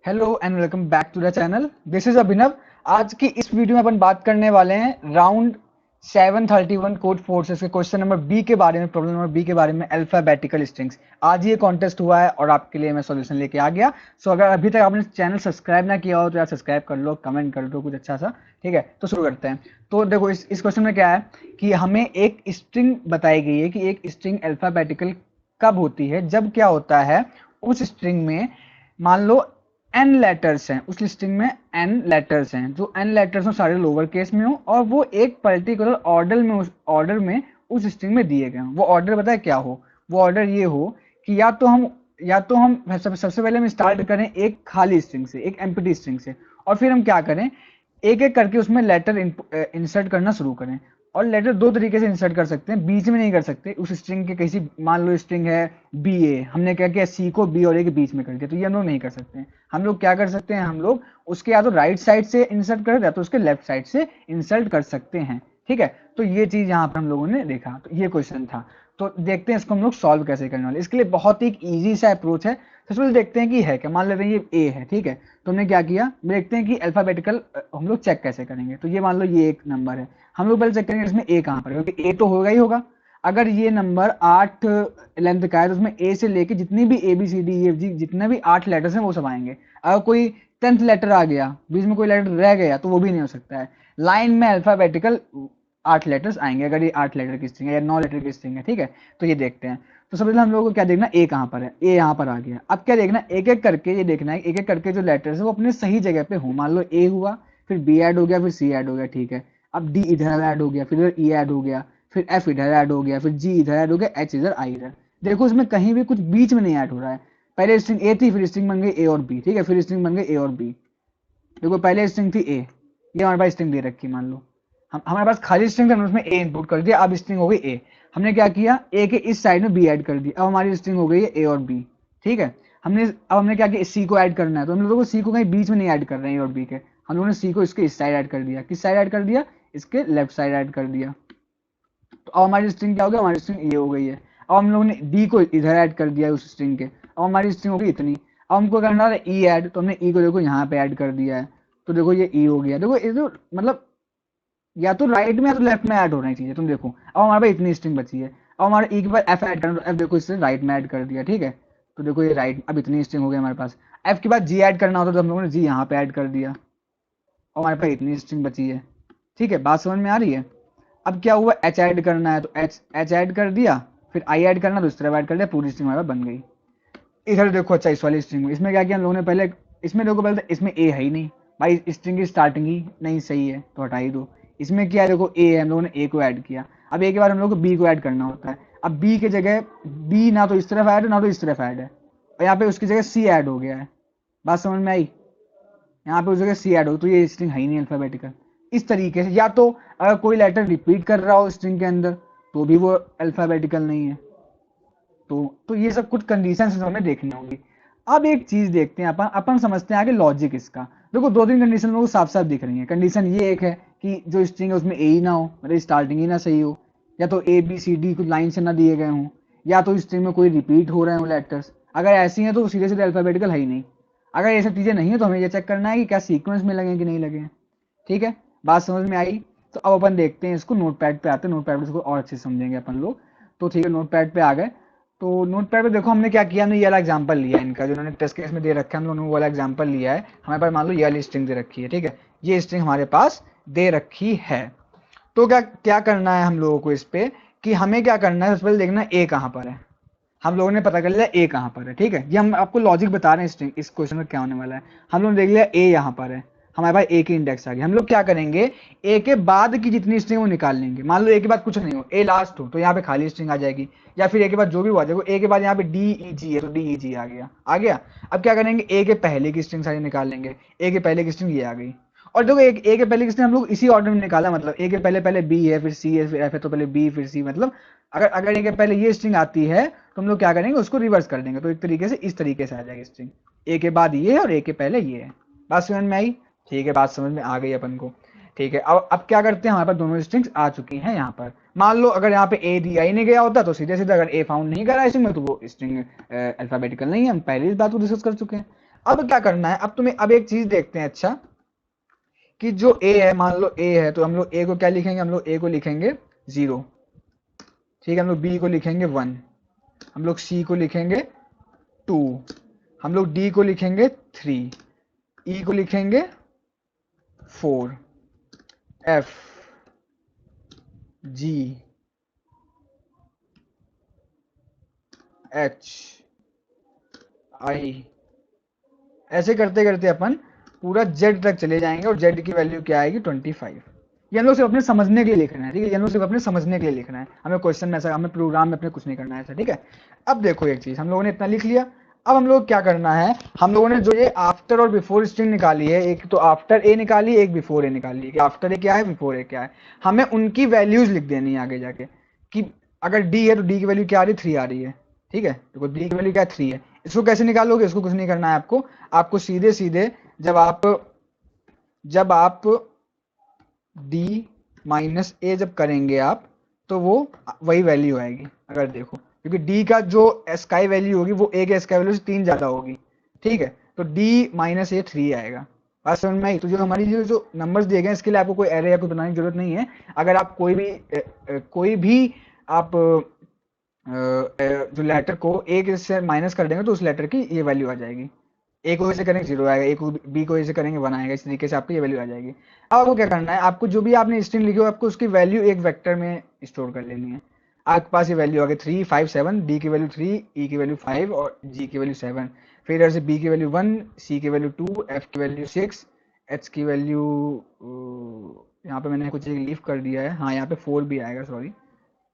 Hello and welcome back to the channel. This is Abhinav. आज की इस वीडियो में अपन बात करने वाले हैं राउंड 731 कोड फोर्सेस के क्वेश्चन नंबर बी के बारे में, प्रॉब्लम नंबर बी के बारे में, अल्फाबेटिकल स्ट्रिंग्स। आज ये कॉन्टेस्ट हुआ है और आपके लिए मैं सॉल्यूशन लेके आ गया। सो अगर अभी तक आपने चैनल सब्सक्राइब ना किया हो तो यार सब्सक्राइब कर लो, कमेंट कर दो कुछ अच्छा सा। ठीक है, तो शुरू करते हैं। तो देखो इस क्वेश्चन में क्या है कि हमें एक स्ट्रिंग बताई गई है कि एक स्ट्रिंग अल्फाबेटिकल कब होती है, जब क्या होता है उस स्ट्रिंग में मान लो एन लेटर्स हैं, उस लिस्टिंग में एन लेटर्स हैं, जो एन लेटर्स हो सारे लोअर केस में हो और वो एक पर्टिकुलर ऑर्डर में उस स्ट्रिंग में दिए गए हो। वो ऑर्डर पता है क्या हो? वो ऑर्डर ये हो कि या तो हम सबसे पहले हम स्टार्ट करें एक खाली स्ट्रिंग से, एक एम्प्टी स्ट्रिंग से, और फिर हम क्या करें, एक एक करके उसमें लेटर इंसर्ट करना शुरू करें। और लेटर दो तरीके से इंसर्ट कर सकते हैं, बीच में नहीं कर सकते। उस स्ट्रिंग के किसी, मान लो स्ट्रिंग है बी ए, हमने क्या किया, सी को बी और ए के बीच में कर दिया, तो ये हम लोग नहीं कर सकते हैं। हम लोग क्या कर सकते हैं, हम लोग उसके या तो राइट साइड से इंसर्ट कर या तो उसके लेफ्ट साइड से इंसर्ट कर सकते हैं। ठीक है, तो ये चीज यहाँ पर हम लोगों ने देखा, तो ये क्वेश्चन था। तो देखते हैं इसको हम लोग सॉल्व कैसे करने वाले। इसके लिए बहुत ही एक ईजी सा अप्रोच है। सबसे पहले देखते हैं कि है क्या। मान लेते हैं ये ए है, ठीक है, तो हमने क्या किया, देखते हैं कि अल्फाबेटिकल हम लोग चेक कैसे करेंगे। तो ये मान लो ये एक नंबर है, हम लोग पहले चेक करेंगे इसमें ए कहाँ पर है, क्योंकि ए तो होगा ही होगा। अगर ये नंबर 8 लेंथ का है तो उसमें ए से लेके जितनी भी A B C D E F G जितने भी 8 लेटर्स हैं वो सब आएंगे। अगर कोई 10th लेटर आ गया, बीच में कोई लेटर रह गया, तो वो भी नहीं हो सकता है। लाइन में अल्फाबेटिकल 8 लेटर्स आएंगे अगर ये 8 लेटर की स्ट्रिंग है या 9 लेटर की स्ट्रिंग है। ठीक है, तो ये देखते हैं। तो सबसे पहले हम लोगों को क्या देखना, ए कहाँ पर है, ए यहाँ पर आ गया। अब क्या देखना, एक एक करके ये देखना है, एक एक करके जो लेटर्स है वो अपने सही जगह पे हो। मान लो ए हुआ, फिर बी ऐड हो गया, फिर सी ऐड हो गया, ठीक है। अब डी इधर ऐड हो गया, फिर इधर ई ऐड हो गया, फिर एफ इधर ऐड हो गया, फिर जी इधर ऐड हो गया, एच इधर, आई इधर। देखो इसमें कहीं भी कुछ बीच में नहीं ऐड हो रहा है। पहले स्ट्रिंग ए थी, फिर स्ट्रिंग बन गई ए और बी, ठीक है, फिर स्ट्रिंग बन गई ए और बी। देखो पहले स्ट्रिंग थी ए, ये हमारे पास स्ट्रिंग दे रखी, मान लो हमारे पास खाली स्ट्रिंग था, हमने उसमें ए इनपुट कर दिया, अब स्ट्रिंग हो गई ए। हमने क्या किया, ए के इस साइड में बी ऐड कर दी, अब हमारी स्ट्रिंग हो गई है ए और बी। ठीक है, हमने क्या किया, सी को ऐड करना है, तो हम लोगों को सी को कहीं बीच में नहीं ऐड कर रहे हैं ए और बी के, हम लोगों ने सी को इसके इस साइड ऐड कर दिया। किस साइड ऐड कर दिया, इसके लेफ्ट साइड ऐड कर दिया। तो अब हमारी स्ट्रिंग क्या हो गया, हमारी स्ट्रिंग ये हो गई है। अब हम लोगों ने डी को इधर ऐड कर दिया उस स्ट्रिंग के, अब हमारी स्ट्रिंग हो गई इतनी। अब हमको करना है ई ऐड, तो हमने ई को देखो यहाँ पे ऐड कर दिया है, तो देखो ये ई हो गया। देखो ये तो मतलब या तो राइट में या तो लेफ्ट में ऐड हो रही चीजें, तुम देखो। अब हमारे पास इतनी स्ट्रिंग बची है, अब हमारे ई के बाद एफ ऐड करना, तो एफ देखो इससे राइट में ऐड कर दिया, ठीक है। तो देखो ये राइट, अब इतनी स्ट्रिंग हो गई हमारे पास। एफ के बाद जी ऐड करना होता तो हम लोगों ने जी यहाँ पे ऐड कर दिया, और हमारे पास इतनी स्ट्रिंग बची है। ठीक है, बात समझ में आ रही है। अब क्या हुआ, एच ऐड करना है तो एच ऐड कर दिया, फिर आई ऐड करना तो इस तरह ऐड कर दिया, पूरी स्ट्रिंग हमारे पास बन गई। इधर देखो, अच्छा इस वाली स्ट्रिंग में इसमें क्या किया हम लोगों ने, पहले इसमें देखो, पहले इसमें ए है ही नहीं भाई, स्ट्रिंग की स्टार्टिंग ही नहीं सही है तो हटा ही दो। इसमें क्या है, देखो ए है, हम लोगों ने ए को ऐड किया। अब ए के बाद हम लोग को बी को ऐड करना होता है। अब बी के जगह बी ना तो इस तरफ ऐड है ना तो इस तरफ ऐड है, और यहाँ पे उसकी जगह सी ऐड हो गया है। बात समझ में आई, यहाँ पे उस जगह सी ऐड हो, तो ये स्ट्रिंग है ही नहीं अल्फाबेटिकल। इस तरीके से, या तो अगर कोई लेटर रिपीट कर रहा हो स्ट्रिंग के अंदर तो भी वो अल्फाबेटिकल नहीं है। तो ये सब कुछ कंडीशन हमें देखनी होंगी। अब एक चीज देखते हैं, अपन अपन समझते हैं आगे लॉजिक इसका। देखो दो तीन कंडीशन लोगों को साफ साफ दिख रही है। कंडीशन ये एक है कि जो स्ट्रिंग है उसमें ए ही ना हो, मतलब स्टार्टिंग ही ना सही हो, या तो ए बी सी डी कुछ लाइन से ना दिए गए हों, या तो स्ट्रिंग में कोई रिपीट हो रहे हो लेटर्स। अगर ऐसी हैं तो सीधे सीधे अल्फाबेटिकल है ही नहीं। अगर ये सब चीजें नहीं है तो हमें ये चेक करना है कि क्या सीक्वेंस में लगे कि नहीं लगे। ठीक है, बात समझ में आई। तो अब अपन देखते हैं इसको, नोटपैड पे आते हैं, नोटपैड पे इसको और अच्छे से समझेंगे अपन लोग। तो ठीक है, नोटपैड पे आ गए। तो नोटपैड पे देखो हमने क्या किया, हमने ये वाला एग्जांपल लिया है इनका, जो उन्होंने टेस्ट केस में दे रखा है, हम लोगों ने वो वाला एग्जांपल लिया है। हमारे पास मान लो ये वाली स्ट्रिंग दे रखी है, ठीक है, ये स्ट्रिंग हमारे पास दे रखी है। तो क्या क्या करना है हम लोगों को इस पे, कि हमें क्या करना है, सबसे पहले देखना ए कहाँ पर है। हम लोगों ने पता कर लिया ए कहाँ पर है, ठीक है, ये हम आपको लॉजिक बता रहे हैं स्ट्रिंग, इस क्वेश्चन में क्या होने वाला है। हम लोग ने देख लिया ए यहाँ पर है, हमारे पास ए की इंडेक्स आ गई। हम लोग क्या करेंगे, ए के बाद की जितनी स्ट्रिंग वो निकाल लेंगे। मान लो ए के बाद कुछ नहीं हो, ए लास्ट हो, तो यहाँ पे खाली स्ट्रिंग आ जाएगी, या फिर ए के बाद जो भी हुआ, देखो ए के बाद यहाँ पे डी ई जी है तो डी ई जी आ गया, आ गया। अब क्या करेंगे, ए के पहले की स्ट्रिंग सारी निकाल लेंगे। ए के पहले की स्ट्रिंग ये आ गई, और देखो एक ए के पहले की स्ट्रिंग हम लोग इसी ऑर्डर में निकाला, मतलब ए के पहले पहले बी है, फिर सी है, फिर एफ है, तो पहले बी फिर सी, मतलब अगर अगर ए के पहले ये स्ट्रिंग आती है तो हम लोग क्या करेंगे, उसको रिवर्स कर देंगे। तो एक तरीके से इस तरीके से आ जाएगी स्ट्रिंग, ए के बाद ये है और ए के पहले ये है। बात समझ में आई, ठीक है, बात समझ में आ गई अपन को। ठीक है, अब क्या करते हैं, हमारे पास दोनों स्ट्रिंग्स आ चुकी हैं यहाँ पर। मान लो अगर यहाँ पे ए दिया ही नहीं गया होता तो सीधे सीधे अगर ए फाउंड नहीं करा स्ट्रिंग में तो वो स्ट्रिंग अल्फाबेटिकल नहीं है, हम पहले इस बात को डिस्कस कर चुके हैं। अब क्या करना है, अब तुम्हें अब एक चीज देखते हैं, अच्छा कि जो ए है, मान लो ए है, तो हम लोग ए को क्या लिखेंगे, हम लोग ए को लिखेंगे 0, ठीक है, हम लोग बी को लिखेंगे 1, हम लोग सी को लिखेंगे 2, हम लोग डी को लिखेंगे 3, ई को लिखेंगे 4, एफ, जी, एच, आई, ऐसे करते करते अपन पूरा जेड तक चले जाएंगे और जेड की वैल्यू क्या आएगी 25। ये हम लोग सिर्फ अपने समझने के लिए लिखना है, ठीक है, ये हम लोग सिर्फ अपने समझने के लिए लिखना है, हमें क्वेश्चन में ऐसा, हमें प्रोग्राम में अपने कुछ नहीं करना है ऐसा, ठीक है। अब देखो एक चीज, हम लोगों ने इतना लिख लिया, अब हम लोग क्या करना है, हम लोगों ने जो ये आफ्टर और बिफोर स्ट्रिंग निकाली है, एक तो आफ्टर ए निकाली, एक बिफोर ए निकाली है, आफ्टर ए क्या है, बिफोर ए क्या है, हमें उनकी वैल्यूज लिख देनी है आगे जाके, कि अगर डी है तो डी की वैल्यू क्या आ रही है, 3 आ रही है, ठीक है, देखो डी की वैल्यू क्या है, 3 है। इसको कैसे निकालोगे, इसको कुछ नहीं करना है आपको, आपको सीधे सीधे जब आप डी माइनस ए जब करेंगे आप, तो वो वही वैल्यू आएगी, अगर देखो, क्योंकि डी का जो स्काई वैल्यू होगी वो ए के स्काई वैल्यू से 3 ज्यादा होगी, ठीक है, तो डी माइनस ए 3 आएगा। बात समझ में आई? तो जो हमारी जो नंबर्स दिए गए इसके लिए आपको कोई एरे या कुछ बनाने की जरूरत नहीं है। अगर आप कोई भी आप जो लेटर को ए से माइनस कर देंगे तो उस लेटर की ये वैल्यू आ जाएगी, ए को ऐसे करेंगे 0 आएगा, ए को बी को ऐसे करेंगे 1 आएगा, इस तरीके से आपकी ये वैल्यू आ जाएगी। अब आपको क्या करना है, आपको जो भी आपने स्ट्रिंग लिखी हो आपको उसकी वैल्यू एक वेक्टर में स्टोर कर लेनी है। आपके पास ये वैल्यू आ गई 3 5 7, डी की वैल्यू 3, ई की वैल्यू 5 और जी की वैल्यू 7, फिर इधर से बी की वैल्यू 1, सी की वैल्यू 2, एफ की वैल्यू 6, एच की वैल्यू, यहाँ पे मैंने कुछ एक लीव कर दिया है, हाँ यहाँ पे 4 भी आएगा, सॉरी,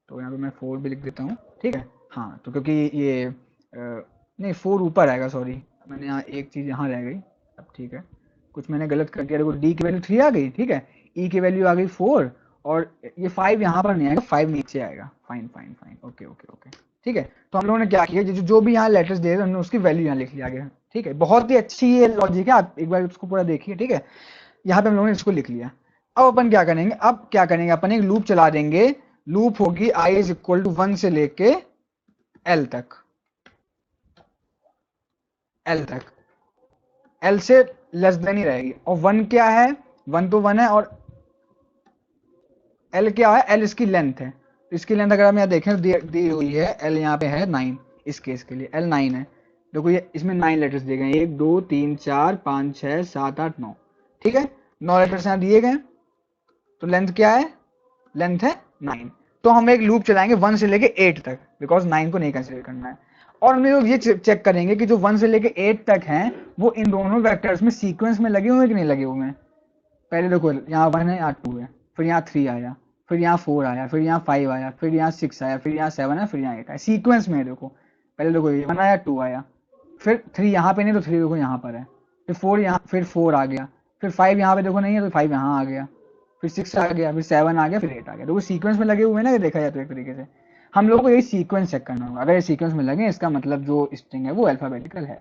तो यहाँ पे मैं 4 भी लिख देता हूँ, ठीक है, हाँ तो क्योंकि ये नहीं 4 ऊपर आएगा, सॉरी मैंने यहाँ एक चीज़ यहाँ रह गई, अब ठीक है, कुछ मैंने गलत कर दिया, देखो डी की वैल्यू 3 आ गई, ठीक है, ई की वैल्यू आ गई 4 और ये 5 यहाँ पर नहीं आएगा, 5 नीचे आएगा, fine fine fine, okay okay okay, ठीक है। तो हम लोगों ने क्या किया, जो भी यहाँ लेटर्स दे रहे हमने उसकी वैल्यू यहाँ लिख लिया गया, ठीक है, बहुत ही अच्छी ये लॉजिक है, आप एक बार उसको पूरा देखिए, ठीक है, यहाँ पे हम लोगों ने इसको लिख लिया। अब अपन क्या करेंगे, अब क्या करेंगे, अपन एक लूप चला देंगे, लूप होगी i इज इक्वल टू 1 से लेके l तक, l से लेस देन ही रहेगी, और 1 क्या है, 1 तो 1 है, और l क्या है, l इसकी लेंथ है, इसकी लेंथ अगर हम यहाँ देखें तो दी हुई है, l यहाँ पे है 9, इस केस के लिए l 9 है, देखो ये इसमें 9 लेटर्स दिए गए, 1 2 3 4 5 6 7 8 9, ठीक है, 9 लेटर्स यहाँ दिए गए, तो लेंथ क्या है, लेंथ है 9, तो हम एक लूप चलाएंगे 1 से लेके 8 तक, बिकॉज 9 को नहीं कंसिडर करना है, और हम लोग ये चेक करेंगे कि जो 1 से लेके 8 तक हैं वो इन दोनों वेक्टर्स में सीक्वेंस में लगे हुए हैं कि नहीं लगे हुए हैं। पहले देखो यहाँ 1 है, यहाँ 2 है, फिर यहाँ 3 आया, फिर यहाँ 4 आया, फिर यहाँ 5 आया, फिर यहाँ 6 आया, फिर यहाँ 7 है, फिर यहाँ 8 आया, सीक्वेंस में है, देखो पहले देखो 1 आया, 2 आया, फिर 3 यहाँ पे नहीं तो 3 देखो यहाँ पर है, फिर 4 यहाँ, फिर 4 आ गया, फिर 5 यहाँ पे देखो नहीं है तो 5 यहाँ आ गया, फिर 6 आ गया, फिर 7 आ गया, फिर 8 आ गया, तो वो सीक्वेंस में लगे हुए हैं ना, ये देखा जाए तो एक तरीके से हम लोगों को यही सीक्वेंस चेक करना होगा, अगर ये सीक्वेंस में लगे इसका मतलब जो स्ट्रिंग है वो अल्फाबेटिकल है।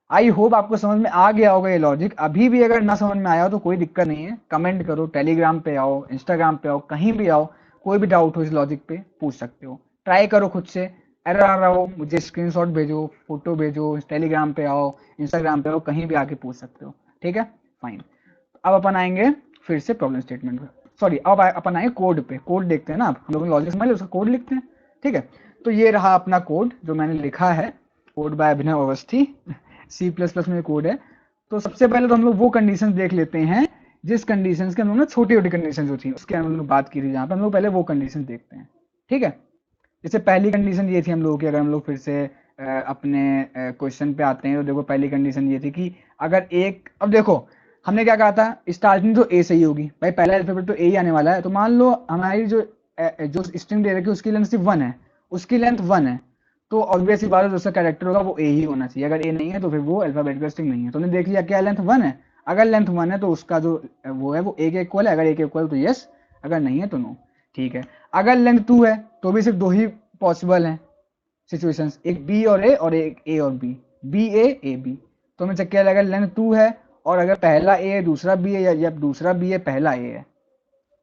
आई होप आपको समझ में आ गया होगा ये लॉजिक, अभी भी अगर ना समझ में आया हो तो कोई दिक्कत नहीं है, कमेंट करो, टेलीग्राम पे आओ, इंस्टाग्राम पे आओ, कहीं भी आओ, कोई भी डाउट हो इस लॉजिक पे पूछ सकते हो, ट्राई करो खुद से, एरर आ रहा हो मुझे स्क्रीनशॉट भेजो, फोटो भेजो, टेलीग्राम पे आओ, इंस्टाग्राम पे आओ, कहीं भी आके पूछ सकते हो, ठीक है, फाइन। अब अपन आएंगे फिर से प्रॉब्लम स्टेटमेंट पे, सॉरी अब अपन आएंगे कोड पे, कोड देखते हैं ना, आप हम लोग लॉजिक समझ लिया, उसका कोड लिखते हैं, ठीक है। तो ये रहा अपना कोड जो मैंने लिखा है, कोड बाय अभिनव अवस्थी, C++ में कोड है। तो सबसे पहले तो हम लोग वो कंडीशन देख लेते हैं जिस कंडीशन के हम लोग ने छोटी छोटी कंडीशन जो थी उसके हम लोग बात की थी, जहाँ पे हम लोग पहले वो कंडीशन देखते हैं, ठीक है। जैसे पहली कंडीशन ये थी हम लोगों की, अगर हम लोग फिर से अपने क्वेश्चन पे आते हैं तो देखो पहली कंडीशन ये थी कि अगर एक, अब देखो हमने क्या कहा था, स्टार्टिंग तो ए सही होगी, भाई पहला अल्फाबेट तो ए ही आने वाला है, तो मान लो हमारी जो स्ट्रिंग दे रखी है उसकी लेंथ सिर्फ 1 है, उसकी लेंथ 1 है, तो ऑब्वियस सी बात है दूसरा कैरेक्टर होगा वो ए ही होना चाहिए, अगर ए नहीं है तो फिर वो अल्फाबेटिकल स्ट्रिंग नहीं है। तो हमने देख लिया क्या लेंथ 1 है, अगर लेंथ 1 है तो उसका जो वो है वो ए के इक्वल है, अगर ए के इक्वल तो यस, अगर नहीं है तो नो, ठीक है। अगर लेंथ 2 है तो भी सिर्फ 2 ही पॉसिबल है सिचुएशंस, एक बी और ए और एक ए और बी, बी ए बी, तो हमें चेक किया अगर लेंथ 2 है और अगर पहला ए है दूसरा बी है, या दूसरा बी है पहला ए है,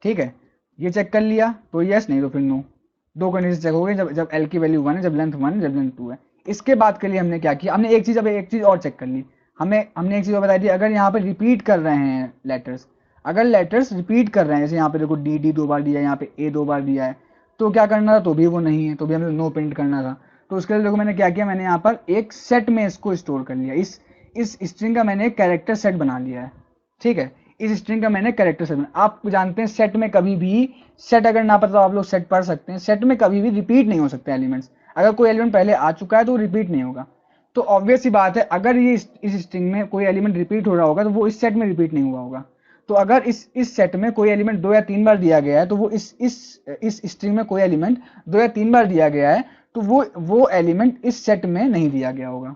ठीक है, ये चेक कर लिया तो यस, नहीं तो फिर नो। दो कंडीशन चेक हो गई, जब एल की वैल्यू 1 है, जब लेंथ 1 है, जब लेंथ 2 है। इसके बाद के लिए हमने क्या किया, हमने एक चीज और चेक कर ली। हमने एक चीज और बताई थी, अगर यहाँ पे रिपीट कर रहे हैं लेटर्स, अगर लेटर्स रिपीट कर रहे हैं, जैसे यहाँ पे देखो डी 2 बार दिया है, यहाँ पे ए 2 बार दिया है, तो क्या करना था, तो भी वो नहीं है, तो भी हमें नो प्रिंट करना था। तो उसके लिए देखो मैंने क्या किया, मैंने यहाँ पर एक सेट में इसको स्टोर कर लिया। इस स्ट्रिंग का मैंने एक कैरेक्टर सेट बना लिया है, ठीक है। इस स्ट्रिंग का मैंने कैरेक्टर सेट बना, आप जानते हैं सेट में कभी भी, सेट अगर ना पता तो आप लोग सेट पढ़ सकते हैं, सेट में कभी भी रिपीट नहीं हो सकते एलिमेंट्स। अगर कोई एलिमेंट पहले आ चुका है तो वो रिपीट नहीं होगा। तो ऑब्वियस सी बात है, अगर ये इस स्ट्रिंग में कोई एलिमेंट रिपीट हो रहा होगा तो वो इस सेट में रिपीट नहीं हुआ होगा। तो अगर इस सेट में कोई एलिमेंट 2 या 3 बार दिया गया है, तो वो इस स्ट्रिंग में कोई एलिमेंट 2 या 3 बार दिया गया है, तो वो एलिमेंट इस सेट में नहीं दिया गया होगा।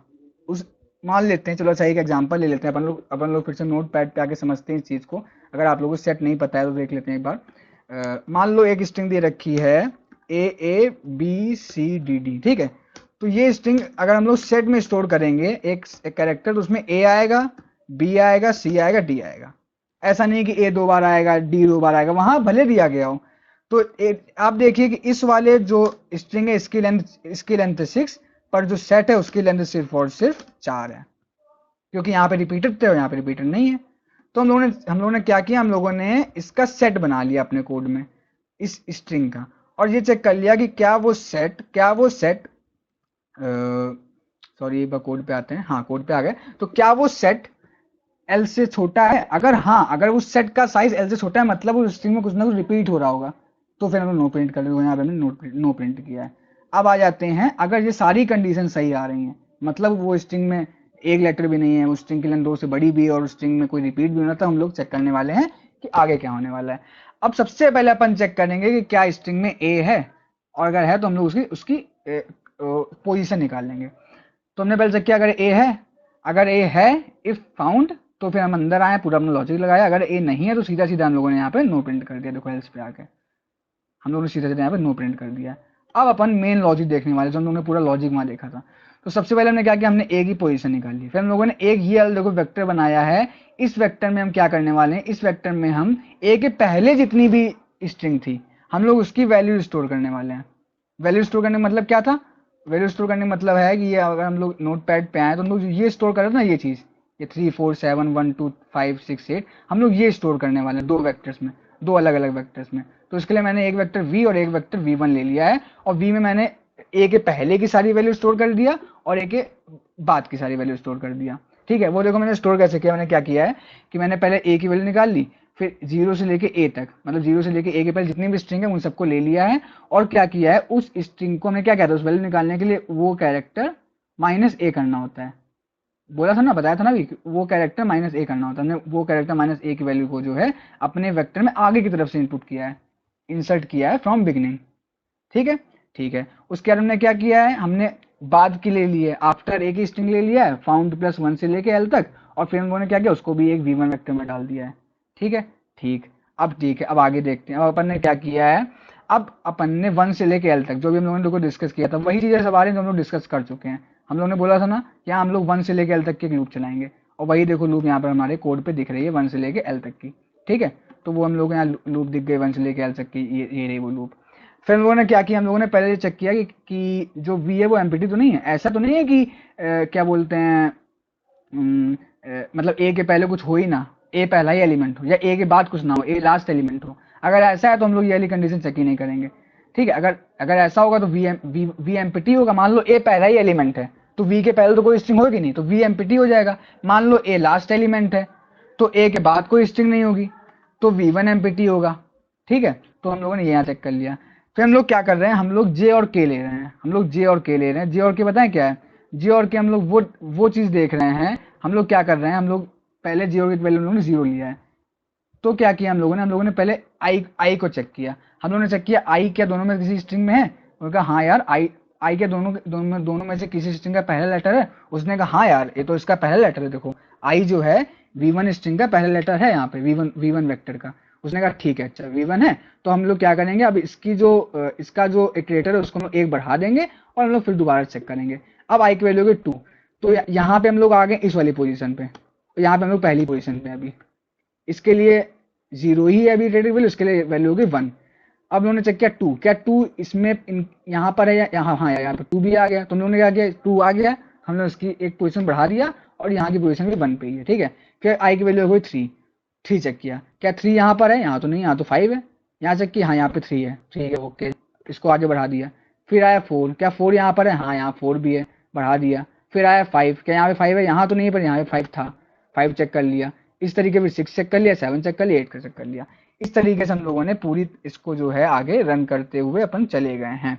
उस मान लेते हैं, चलो अच्छा एक एग्जांपल ले लेते हैं, अपन लोग फिर से नोट पैड पे आके समझते हैं इस चीज को। अगर आप लोगों को सेट नहीं पता है तो देख लेते हैं एक बार। मान लो एक स्ट्रिंग दे रखी है AABCDD, ठीक है। तो ये स्ट्रिंग अगर हम लोग सेट में स्टोर करेंगे एक कैरेक्टर, तो उसमें A आएगा, B आएगा, C आएगा, D आएगा। ऐसा नहीं कि A 2 बार आएगा, D 2 बार आएगा, वहां भले दिया गया हो। तो आप देखिए कि इस वाले जो स्ट्रिंग है इसकी लेंथ 6, पर जो सेट है उसकी लेंथ सिर्फ और सिर्फ 4 है, क्योंकि यहाँ पे रिपीटेड थे और यहाँ पे रिपीटेड नहीं है। तो हम लोगों ने क्या किया, हम लोगों ने इसका सेट बना लिया अपने कोड में इस स्ट्रिंग का, और ये चेक कर लिया कि क्या वो सेट सॉरी एक बार कोड पे आते हैं, हाँ कोड पे आ गए। तो क्या वो सेट एल से छोटा है? अगर हाँ, अगर उस सेट का साइज एल से छोटा है, मतलब उस स्ट्रिंग में कुछ ना कुछ रिपीट हो रहा होगा, तो फिर हमने नो प्रिंट कर दिया। यहाँ पे हमने नो प्रिंट किया है। अब आ जाते हैं, अगर ये सारी कंडीशन सही आ रही हैं, मतलब वो स्ट्रिंग में एक लेटर भी नहीं है, उस स्ट्रिंग की लेंथ 2 से बड़ी भी है, और स्ट्रिंग में कोई रिपीट भी होना, तो हम लोग चेक करने वाले हैं कि आगे क्या होने वाला है। अब सबसे पहले अपन चेक करेंगे कि क्या स्ट्रिंग में ए है, और अगर है तो हम लोग उसकी पोजीशन निकाल लेंगे। तो हमने पहले चेक किया, अगर ए है इफ फाउंड, तो फिर हम अंदर आए, पूरा अपना लॉजिक लगाया। अगर ए नहीं है तो सीधा सीधा हम लोगों ने यहाँ पे नो प्रिंट कर दिया। देखो एल्स पे आके हम लोगों ने सीधा सीधा यहाँ पे नो प्रिंट कर दिया। अब अपन मेन लॉजिक देखने वाले, जो हम लोगों ने पूरा लॉजिक वहां देखा था। तो सबसे पहले हमने क्या किया, हमने ए की पोजीशन निकाली। फिर हम लोगों ने एक ये देखो वेक्टर बनाया है। इस वेक्टर में हम क्या करने वाले हैं, इस वेक्टर में हम ए के पहले जितनी भी स्ट्रिंग थी, हम लोग उसकी वैल्यू स्टोर करने वाले हैं। वैल्यू स्टोर करने का मतलब क्या था, वैल्यू स्टोर करने का मतलब है कि ये अगर हम लोग नोट पैड पे आए तो हम लोग ये स्टोर कर रहे थे ना, ये चीज, ये 3 4 7 1 2 5 6 8, हम लोग ये स्टोर करने वाले हैं दो वेक्टर्स में, दो अलग अलग वेक्टर्स में। तो इसके लिए मैंने एक वेक्टर v और एक वेक्टर v1 ले लिया है, और v में मैंने a के पहले की सारी वैल्यू स्टोर कर दिया और a के बाद की सारी वैल्यू स्टोर कर दिया। ठीक है, वो देखो मैंने स्टोर कैसे किया। मैंने क्या किया है कि मैंने पहले a की वैल्यू निकाल ली, फिर 0 से लेके a तक, मतलब 0 से लेके a के पहले जितनी भी स्ट्रिंग है उन सबको ले लिया है, और क्या किया है, उस स्ट्रिंग को हमने क्या किया था, उस वैल्यू निकालने के लिए वो कैरेक्टर -a करना होता है। बोला था ना, बताया था ना भी, वो कैरेक्टर -a करना होता है। हमने वो कैरेक्टर -a की वैल्यू को जो है अपने वेक्टर में आगे की तरफ से इनपुट किया है, इंसर्ट किया है फ्रॉम बिगिनिंग। ठीक है, ठीक है। उसके बाद हमने क्या किया है, हमने बाद की ले ली है, आफ्टर ए की स्ट्रिंग ले लिया है, फाउंड +1 से लेके एल तक, और फिर हम लोगों ने क्या किया, उसको भी एक v1 वेक्टर में डाल दिया है। ठीक है, ठीक। अब ठीक है, अब आगे देखते हैं। अब अपन ने क्या किया है, अब अपन ने 1 से लेके एल तक जो भी हम लोगों ने डिस्कस किया था, वही चीजें सब आ रही हैं जो हम लोग डिस्कस कर चुके हैं। हम लोगों ने बोला था ना कि हम लोग 1 से लेके एल तक के लूप चलाएंगे, और वही देखो लूप यहाँ पर हमारे कोड पे दिख रही है 1 से लेके एल तक की। ठीक है, तो वो हम लोग यहाँ लूप दिख गए 1 से लेके एल तक की, ये रही वो लूप। फिर हम लोगों ने क्या किया, हम लोगों ने पहले चेक किया कि जो v है वो एम्प्टी तो नहीं है। ऐसा तो नहीं है कि क्या बोलते हैं, मतलब a के पहले कुछ हो ही ना, a पहला ही एलिमेंट हो, या a के बाद कुछ ना हो, a लास्ट एलिमेंट हो। अगर ऐसा है तो हम लोग ये वाली कंडीशन चेक ही नहीं करेंगे। ठीक है, अगर ऐसा होगा तो v एम्प्टी होगा। मान लो a पहला ही एलिमेंट है, तो v के पहले तो कोई स्ट्रिंग होगी नहीं, तो v एम्प्टी हो जाएगा। मान लो a लास्ट एलिमेंट है, तो a के बाद कोई स्ट्रिंग नहीं होगी, तो v1 एम्प्टी होगा। ठीक है, तो हम लोगों ने यहाँ चेक कर लिया। फिर हम लोग क्या कर रहे हैं, हम लोग जे और के ले रहे हैं। हम लोग जे और के ले रहे हैं। जे और के बताएं क्या है, जे और के हम लोग वो चीज देख रहे हैं। हम लोग क्या कर रहे हैं, हम लोग पहले जे और के वैल्यू हम लोगों ने 0 लिया है, तो क्या किया हम लोगों ने पहले आई को चेक किया। हम लोगों ने चेक किया आई क्या दोनों में किसी स्ट्रिंग में है, उन्होंने कहा हाँ यार आई के दोनों में से किसी स्ट्रिंग का पहला लेटर है। उसने कहा हाँ यार ये तो इसका पहला लेटर है, देखो आई जो है v1 स्ट्रिंग का पहला लेटर है यहाँ पे, v1 वेक्टर का। उसने कहा ठीक है, अच्छा v1 है, तो हम लोग क्या करेंगे, अब इसका जो इटरेटर है उसको हम लोग 1 बढ़ा देंगे, और हम लोग फिर दोबारा चेक करेंगे। अब आई की वैल्यू होगी 2, तो यहाँ पे हम लोग आ गए इस वाली पोजीशन पे, तो यहाँ पे हम लोग पहली पोजीशन पे अभी, इसके लिए 0 ही है अभी इटरेटिव वैल्यू, इसके लिए वैल्यू होगी 1। अब उन्होंने चेक किया 2, क्या 2 इसमें यहाँ पर है या यहाँ, हाँ यहाँ पर 2 भी आ गया, तो उन्होंने क्या किया 2 आ गया, हमने उसकी एक पोजीशन बढ़ा दिया और यहाँ की पोजीशन भी बन गई है, ठीक है। फिर आई की वैल्यू हो गई 3 चेक किया, क्या 3 यहाँ पर है, यहाँ तो नहीं, यहाँ तो 5 है, यहाँ चेक किया, हाँ यहाँ पे 3 है, ठीक है ओके, इसको आगे बढ़ा दिया। फिर आया 4, क्या 4 यहाँ पर है, हाँ यहाँ 4 भी है, बढ़ा दिया। फिर आया 5, क्या यहाँ पे 5 है, यहाँ तो नहीं पर यहाँ पे 5 था, 5 चेक कर लिया। इस तरीके फिर 6 चेक कर लिया, 7 चेक कर लिया, 8 चेक कर लिया। इस तरीके से हम लोगों ने पूरी इसको जो है आगे रन करते हुए अपन चले गए हैं।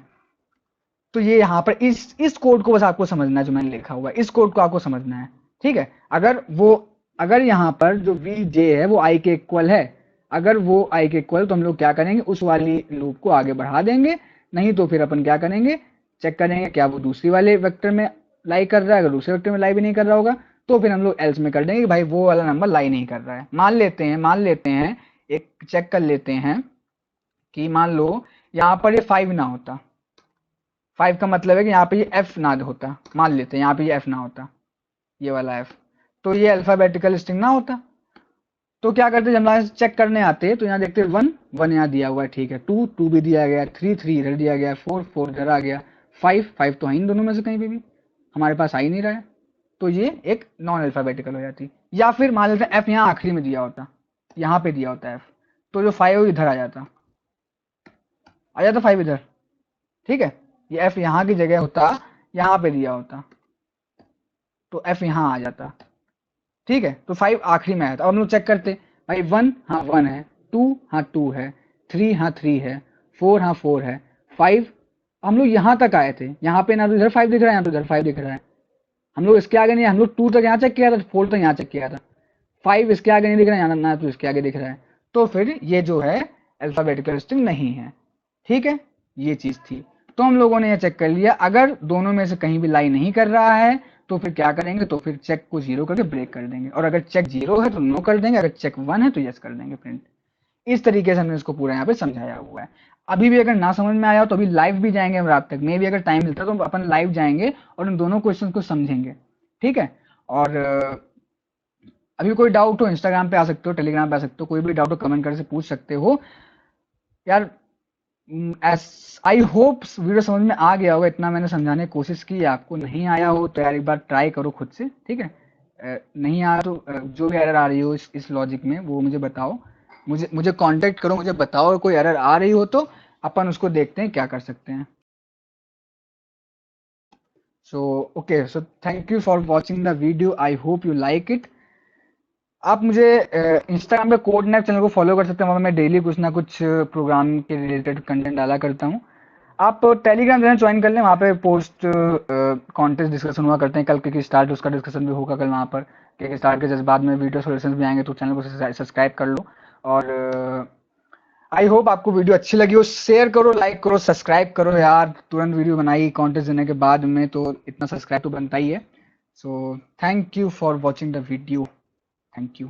तो ये यहाँ पर इस कोड को बस आपको समझना है, जो मैंने लिखा हुआ है इस कोड को आपको समझना है, ठीक है। अगर यहाँ पर जो वी जे है वो आई के इक्वल है, अगर वो आई के इक्वल, तो हम लोग क्या करेंगे, उस वाली लूप को आगे बढ़ा देंगे, नहीं तो फिर अपन क्या करेंगे, चेक करेंगे क्या वो दूसरी वाले वेक्टर में लाई कर रहा है, अगर दूसरे वेक्टर में लाई भी नहीं कर रहा होगा तो फिर हम लोग एल्स में कर देंगे कि भाई वो वाला नंबर लाई नहीं कर रहा है। मान लेते हैं एक चेक कर लेते हैं कि मान लो यहाँ पर ये 5 ना होता, 5 का मतलब है कि यहाँ पे ये f ना होता, मान लेते हैं यहाँ पे ये f ना होता, ये वाला f, तो ये अल्फाबेटिकल स्ट्रिंग ना होता। तो क्या करते, जब हम चेक करने आते हैं तो यहाँ देखते हैं 1 1 यहाँ दिया हुआ है, ठीक है, 2 2 भी दिया गया, 3 3 इधर दिया गया, 4 4 इधर आ गया, 5 5 तो है इन दोनों में से कहीं पे भी हमारे पास आ ही नहीं रहा है, तो ये एक नॉन अल्फाबेटिकल हो जाती। या फिर मान लेते हैं f यहाँ आखिरी में दिया होता, यहाँ पे दिया होता है f, तो जो 5 इधर आ जाता 5 इधर, ठीक है, ये f यहाँ की जगह होता, यहाँ पे दिया होता तो f यहाँ आ जाता, ठीक है। तो 5 आखिरी में आया था। अब हम लोग चेक करते भाई 1 हाँ 1 है, 2 हाँ 2 है, 3 हाँ 3 है, 4 हाँ 4 है, 5 हम लोग यहाँ तक आए थे, यहाँ पे ना तो इधर 5 दिख रहा है, यहाँ तो इधर 5 दिख रहा है, हम लोग इसके आगे नहीं, हम लोग 2 तक यहाँ चेक किया था, 4 तक यहाँ चेक किया था, 5 इसके आगे नहीं दिख रहा है, ना तो इसके आगे दिख रहा है, तो फिर ये जो है अल्फाबेटिकल स्ट्रिंग नहीं है, ठीक है। ये चीज थी, तो हम लोगों ने ये चेक कर लिया, अगर दोनों में से कहीं भी लाई नहीं कर रहा है तो फिर क्या करेंगे, तो फिर चेक को 0 करके ब्रेक कर देंगे, और अगर चेक 0 है तो नो कर देंगे, अगर चेक 1 है तो यस कर देंगे प्रिंट। इस तरीके से हमने इसको पूरा यहाँ पे समझाया हुआ है। अभी भी अगर ना समझ में आया हो तो अभी लाइव भी जाएंगे हम रात तक, में भी अगर टाइम मिलता है तो अपन लाइव जाएंगे और उन दोनों क्वेश्चन को समझेंगे, ठीक है। और अभी कोई डाउट हो इंस्टाग्राम पे आ सकते हो, टेलीग्राम पे आ सकते हो, कोई भी डाउट हो कमेंट करके पूछ सकते हो यार। आई होप वीडियो समझ में आ गया होगा, इतना मैंने समझाने की कोशिश की है, आपको नहीं आया हो तो यार एक बार ट्राई करो खुद से, ठीक है। नहीं आया तो जो भी एरर आ रही हो इस लॉजिक में वो मुझे बताओ, मुझे कांटेक्ट करो, मुझे बताओ, और कोई एरर आ रही हो तो अपन उसको देखते हैं क्या कर सकते हैं। So okay, so thank you for watching the video, I hope you like it. आप मुझे इंस्टाग्राम पे कोड नैप चैनल को फॉलो कर सकते हैं, वहाँ मैं डेली कुछ ना कुछ प्रोग्राम के रिलेटेड कंटेंट डाला करता हूँ। आप टेलीग्राम चैनल ज्वाइन कर लें, वहाँ पे पोस्ट कॉन्टेस्ट डिस्कशन हुआ करते हैं, कल किक स्टार्ट उसका डिस्कशन भी होगा कल वहाँ पर, किक स्टार्ट के जस्ट बाद में वीडियो सोल्यूशन भी आएंगे, तो चैनल को सब्सक्राइब कर लो। और आई होप आपको वीडियो अच्छी लगी हो, शेयर करो, लाइक करो, सब्सक्राइब करो यार, तुरंत वीडियो बनाई कॉन्टेस्ट देने के बाद में, तो इतना सब्सक्राइब तो बनता ही है। So thank you for watching the video, thank you.